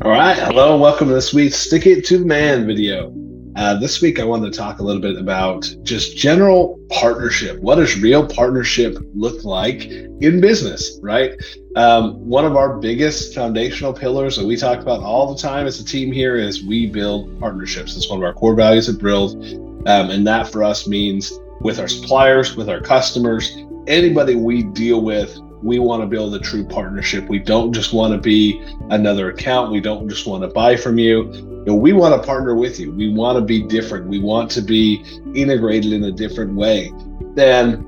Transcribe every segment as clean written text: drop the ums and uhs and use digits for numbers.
All right, hello, and welcome to this week's Stick It to the Man video. This week, I wanted to talk a little bit about just general partnership. What does real partnership look like in business, right? One of our biggest foundational pillars that we talk about all the time as a team here is we build partnerships. It's one of our core values at Brills. And that for us means with our suppliers, with our customers, anybody we deal with, we want to build a true partnership. We don't just want to be another account. We don't just want to buy from you. We want to partner with you. We want to be different. We want to be integrated in a different way. And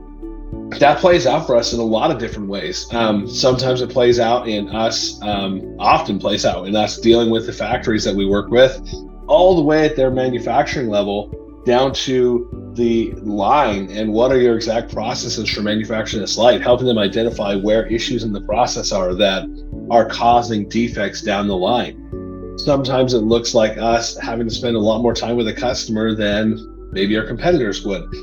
that plays out for us in a lot of different ways. Sometimes it plays out in us, often plays out in us dealing with the factories that we work with, all the way at their manufacturing level, down to the line and what are your exact processes for manufacturing this light, helping them identify where issues in the process are that are causing defects down the line. Sometimes it looks like us having to spend a lot more time with a customer than maybe our competitors would.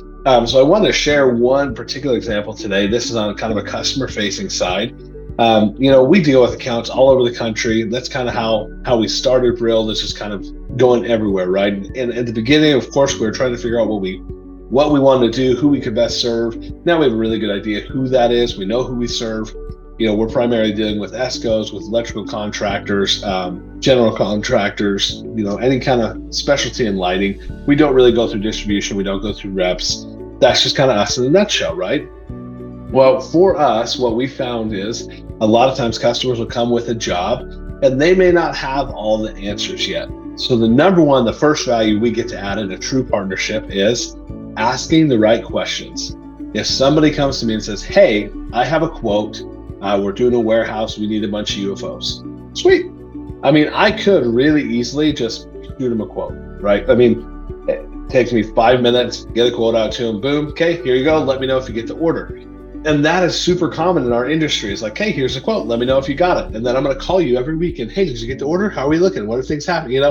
So I want to share one particular example today. This is on kind of a customer facing side. We deal with accounts all over the country. That's kind of how we started Brill. This is kind of going everywhere, right? And at the beginning, of course, we were trying to figure out what we wanted to do, who we could best serve. Now we have a really good idea who that is. We know who we serve. We're primarily dealing with ESCOs, with electrical contractors, general contractors, any kind of specialty in lighting. We don't really go through distribution. We don't go through reps. That's just kind of us in a nutshell, right? Well, for us, what we found is a lot of times customers will come with a job and they may not have all the answers yet. So the first value we get to add in a true partnership is asking the right questions. If somebody comes to me and says, hey, I have a quote, we're doing a warehouse, we need a bunch of UFOs. Sweet. I could really easily just shoot them a quote, right? It takes me 5 minutes, get a quote out to them, boom, okay, here you go, let me know if you get the order. And that is super common in our industry. It's like, hey, here's a quote, let me know if you got it. And then I'm going to call you every week and, hey, did you get the order? How are we looking? What are things happening?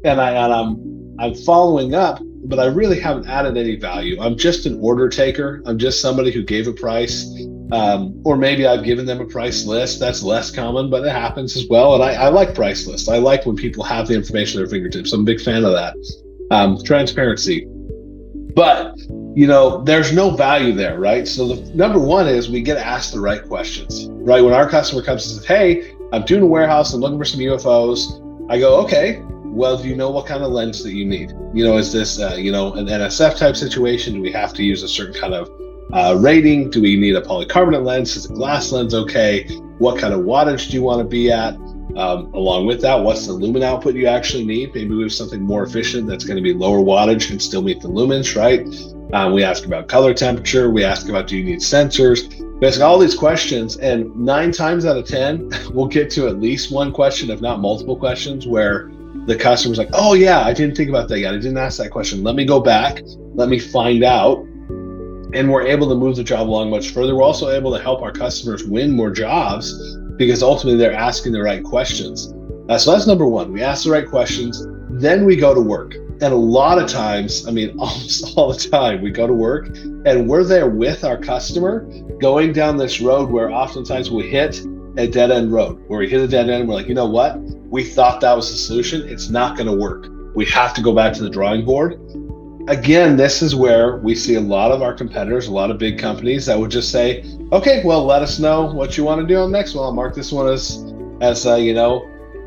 And I'm following up, but I really haven't added any value. I'm just an order taker. I'm just somebody who gave a price, or maybe I've given them a price list. That's less common, but it happens as well. And I like price lists. I like when people have the information at their fingertips. I'm a big fan of that. Transparency. But there's no value there, right? So the number one is we get asked the right questions, right? When our customer comes and says, hey, I'm doing a warehouse, I'm looking for some UFOs. I go, okay, well, do you know what kind of lens that you need? Is this, an NSF type situation? Do we have to use a certain kind of rating? Do we need a polycarbonate lens? Is a glass lens okay? What kind of wattage do you want to be at? Along with that, what's the lumen output you actually need? Maybe we have something more efficient that's going to be lower wattage and still meet the lumens, right? We ask about color temperature. We ask about, do you need sensors? We ask all these questions, and 9 times out of 10, we'll get to at least one question, if not multiple questions, where the customer's like, oh yeah, I didn't think about that yet. I didn't ask that question. Let me go back. Let me find out. And we're able to move the job along much further. We're also able to help our customers win more jobs because ultimately they're asking the right questions. So that's number one. We ask the right questions, then we go to work. And a lot of times, almost all the time, we go to work and we're there with our customer going down this road where oftentimes we hit a dead end road, where we hit a dead end and we're like, you know what? We thought that was the solution. It's not going to work. We have to go back to the drawing board. Again, this is where we see a lot of our competitors, a lot of big companies that would just say, okay, well, let us know what you want to do on the next one. I'll mark this one as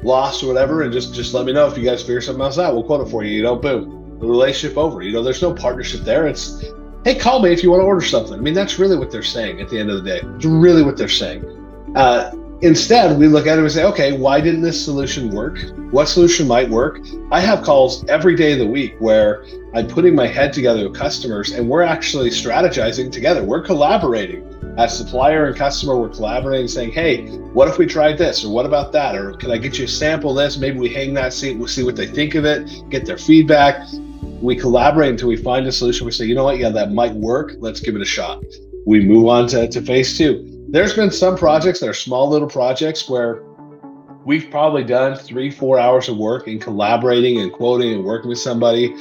lost or whatever, and just let me know if you guys figure something else out. We'll quote it for you. Boom, the relationship over. There's no partnership there. It's, hey, call me if you want to order something. That's really what they're saying at the end of the day. It's really what they're saying. Instead, we look at it and say, okay, why didn't this solution work? What solution might work? I have calls every day of the week where I'm putting my head together with customers and we're actually strategizing together. We're collaborating. As supplier and customer, we're collaborating, saying, hey, what if we tried this? Or what about that? Or can I get you a sample of this? Maybe we hang that seat, we'll see what they think of it, get their feedback. We collaborate until we find a solution. We say, you know what? Yeah, that might work. Let's give it a shot. We move on to phase 2. There's been some projects that are small little projects where we've probably done 3-4 hours of work in collaborating and quoting and working with somebody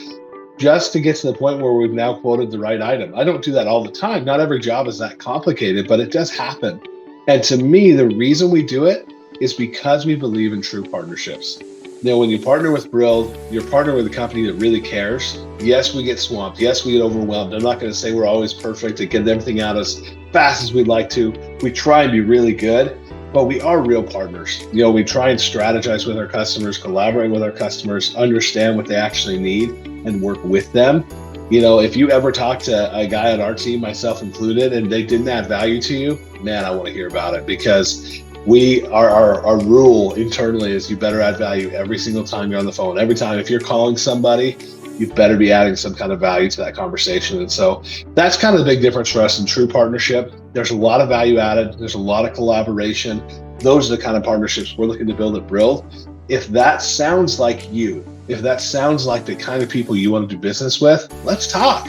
just to get to the point where we've now quoted the right item. I don't do that all the time. Not every job is that complicated, but it does happen. And to me, the reason we do it is because we believe in true partnerships. When you partner with Brill, you're partnering with a company that really cares. Yes, we get swamped. Yes, we get overwhelmed. I'm not going to say we're always perfect and get everything out as fast as we'd like to. We try and be really good, but we are real partners. We try and strategize with our customers, collaborate with our customers, understand what they actually need, and work with them. If you ever talk to a guy on our team, myself included, and they didn't add value to you, man, I want to hear about it, because our rule internally is you better add value every single time you're on the phone. Every time, if you're calling somebody, you better be adding some kind of value to that conversation. And so that's kind of the big difference for us in true partnership. There's a lot of value added. There's a lot of collaboration. Those are the kind of partnerships we're looking to build at Brill. If that sounds like you, if that sounds like the kind of people you want to do business with, let's talk.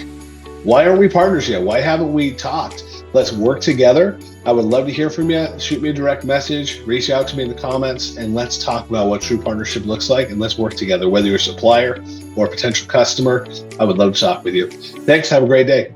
Why aren't we partners yet? Why haven't we talked? Let's work together. I would love to hear from you. Shoot me a direct message, reach out to me in the comments, and let's talk about what true partnership looks like, and let's work together, whether you're a supplier or a potential customer. I would love to talk with you. Thanks. Have a great day.